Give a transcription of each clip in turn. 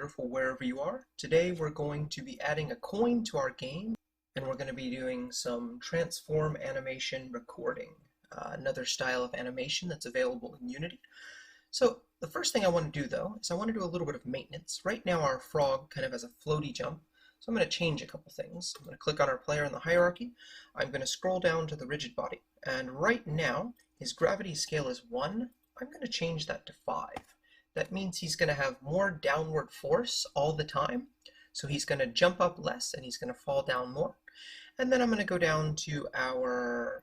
wonderful wherever you are. Today we're going to be adding a coin to our game, and we're going to be doing some transform animation recording, another style of animation that's available in Unity. So the first thing I want to do though is I want to do a little bit of maintenance. Right now our frog kind of has a floaty jump, so I'm going to change a couple things. I'm going to click on our player in the hierarchy. I'm going to scroll down to the rigid body, and right now his gravity scale is 1. I'm going to change that to 5. That means he's going to have more downward force all the time. So he's going to jump up less and he's going to fall down more. And then I'm going to go down to our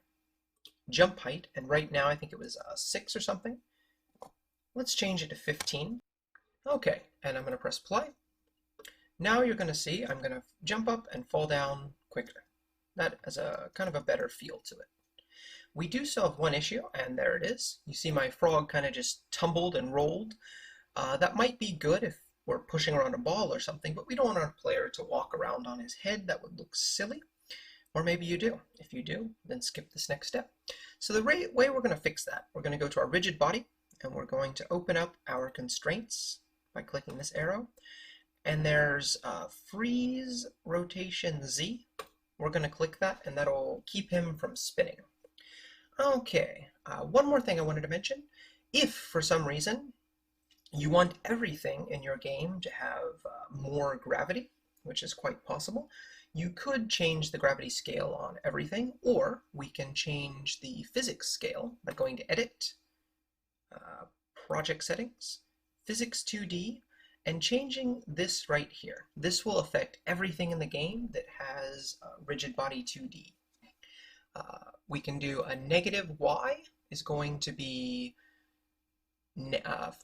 jump height. And right now I think it was 6 or something. Let's change it to 15. Okay, and I'm going to press play. Now you're going to see I'm going to jump up and fall down quicker. That has a kind of a better feel to it. We do still have one issue, and there it is. You see my frog kind of just tumbled and rolled. That might be good if we're pushing around a ball or something, but we don't want our player to walk around on his head. That would look silly. Or maybe you do. If you do, then skip this next step. So the way we're going to fix that, we're going to go to our rigid body, and we're going to open up our constraints by clicking this arrow. And there's freeze rotation Z. We're going to click that, and that'll keep him from spinning. Okay, one more thing I wanted to mention. If for some reason you want everything in your game to have more gravity, which is quite possible, you could change the gravity scale on everything, or we can change the physics scale by going to Edit, Project Settings, Physics 2D, and changing this right here. This will affect everything in the game that has rigid body 2D. We can do a negative Y is going to be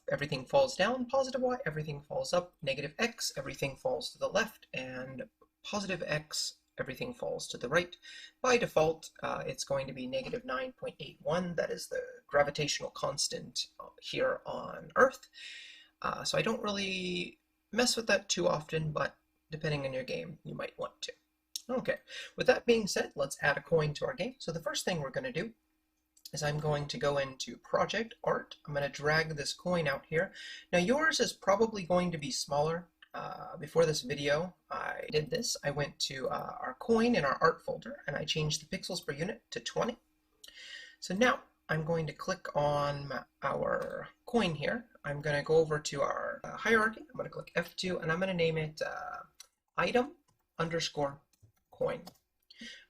everything falls down, positive Y, everything falls up, negative X, everything falls to the left, and positive X, everything falls to the right. By default, it's going to be negative 9.81. That is the gravitational constant here on Earth. So I don't really mess with that too often, but depending on your game, you might want to. Okay, with that being said, let's add a coin to our game. So the first thing we're going to do is I'm going to go into Project Art. I'm going to drag this coin out here. Now yours is probably going to be smaller. Before this video, I did this. I went to our coin in our art folder and I changed the pixels per unit to 20. So now I'm going to click on our coin here. I'm going to go over to our hierarchy. I'm going to click F2 and I'm going to name it item underscore coin.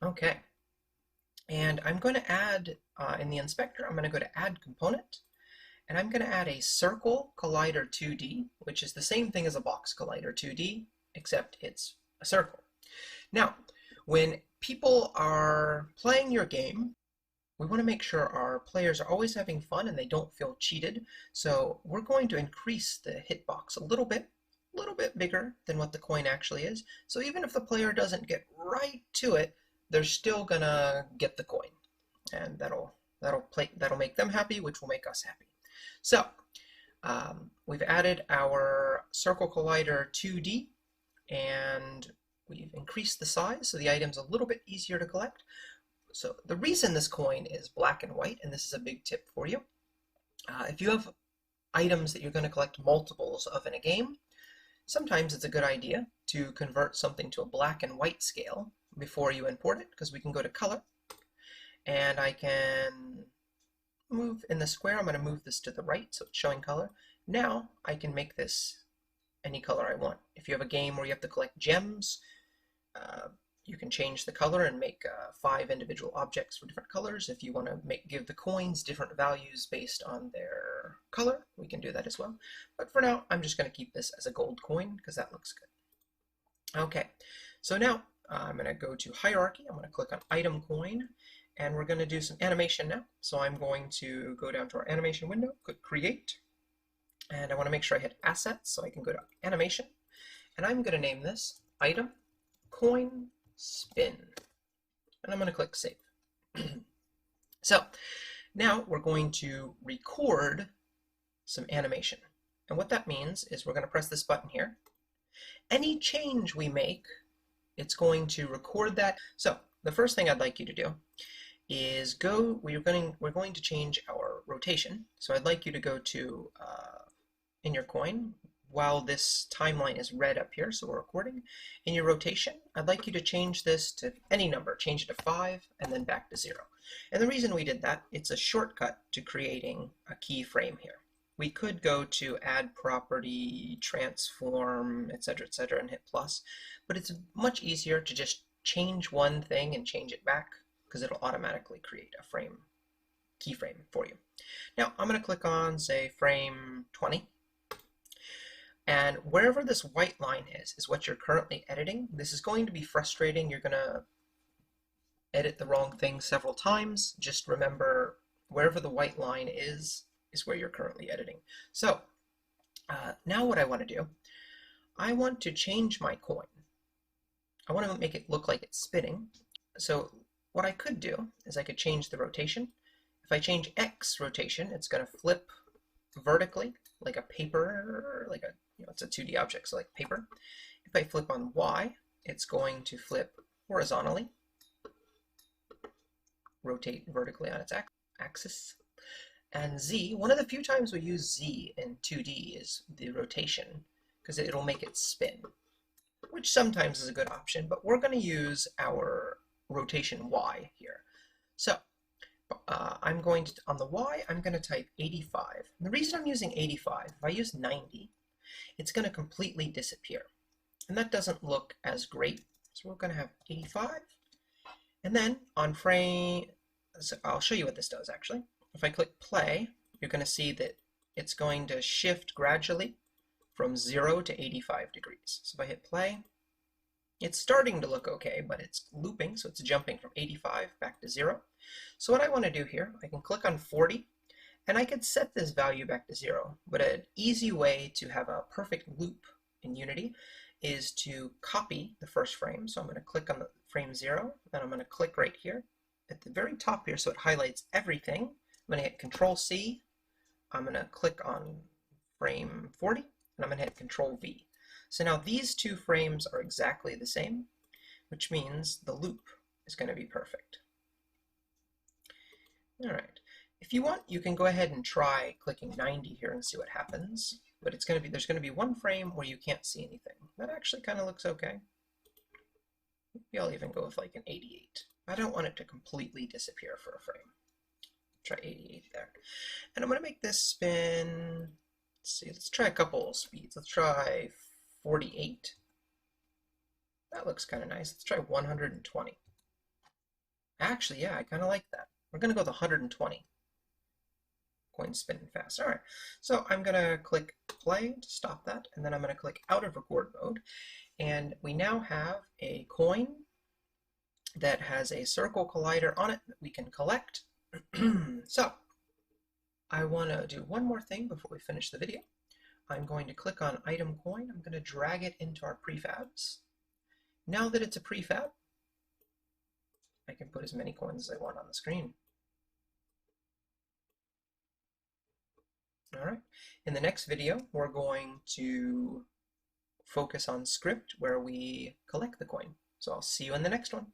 Okay, and I'm going to add in the inspector, I'm going to go to add component, and I'm going to add a circle collider 2D, which is the same thing as a box collider 2D, except it's a circle. Now, when people are playing your game, we want to make sure our players are always having fun and they don't feel cheated. So we're going to increase the hitbox a little bit bigger than what the coin actually is. So even if the player doesn't get right to it, they're still gonna get the coin, and that'll make them happy, which will make us happy. So we've added our circle collider 2D, and we've increased the size so the item's a little bit easier to collect. So the reason this coin is black and white, and this is a big tip for you, if you have items that you're going to collect multiples of in a game, sometimes it's a good idea to convert something to a black and white scale before you import it, because we can go to color, and I can move in the square. I'm going to move this to the right so it's showing color. Now I can make this any color I want. If you have a game where you have to collect gems, you can change the color and make 5 individual objects for different colors. If you want to give the coins different values based on their color, we can do that as well. But for now, I'm just going to keep this as a gold coin because that looks good. Okay, so now I'm going to go to hierarchy. I'm going to click on item coin, and we're going to do some animation now. So I'm going to go down to our animation window, click create, and I want to make sure I hit assets so I can go to animation, and I'm going to name this item coin spin, and I'm going to click save. So now we're going to record some animation, and what that means is we're going to press this button here. Any change we make, it's going to record that. So the first thing I'd like you to do is we're going to change our rotation. So I'd like you to go to in your coin, while this timeline is red up here, so we're recording, in your rotation, I'd like you to change this to any number. Change it to 5 and then back to 0. And the reason we did that, it's a shortcut to creating a keyframe here. We could go to add property, transform, etc., and hit plus, but it's much easier to just change one thing and change it back because it'll automatically create a keyframe for you. Now I'm going to click on, say, frame 20. And wherever this white line is what you're currently editing. This is going to be frustrating. You're going to edit the wrong thing several times. Just remember, wherever the white line is where you're currently editing. So now what I want to do, I want to change my coin. I want to make it look like it's spinning. So what I could do is I could change the rotation. If I change X rotation, it's going to flip vertically like a paper, like a, it's a 2D object, so like paper. If I flip on Y, it's going to flip horizontally, rotate vertically on its axis. And Z, one of the few times we use Z in 2D is the rotation, because it'll make it spin, which sometimes is a good option, but we're going to use our rotation Y here. So I'm going to, on the Y, I'm going to type 85. And the reason I'm using 85, if I use 90, it's going to completely disappear. And that doesn't look as great. So we're going to have 85. And then on frame, so I'll show you what this does actually. If I click play, you're going to see that it's going to shift gradually from 0 to 85 degrees. So if I hit play, it's starting to look okay, but it's looping, so it's jumping from 85 back to 0. So what I want to do here, I can click on 40, and I could set this value back to 0. But an easy way to have a perfect loop in Unity is to copy the first frame. So I'm going to click on the frame 0, then I'm going to click right here at the very top here so it highlights everything. I'm going to hit Control C, I'm going to click on frame 40, and I'm going to hit Control V. So now these two frames are exactly the same, which means the loop is going to be perfect. All right. If you want, you can go ahead and try clicking 90 here and see what happens. But it's going to be, there's going to be one frame where you can't see anything. That actually kind of looks okay. Maybe I'll even go with like an 88. I don't want it to completely disappear for a frame. Try 88 there. And I'm going to make this spin. Let's see, let's try a couple speeds. Let's try 48. That looks kind of nice. Let's try 120. Actually, yeah, I kind of like that. We're going to go with 120. Coin spinning fast. All right, so I'm going to click play to stop that, and then I'm going to click out of record mode. And we now have a coin that has a circle collider on it that we can collect. So I want to do one more thing before we finish the video. I'm going to click on item coin. I'm going to drag it into our prefabs. Now that it's a prefab, I can put as many coins as I want on the screen. All right, in the next video, we're going to focus on script where we collect the coin. So I'll see you in the next one.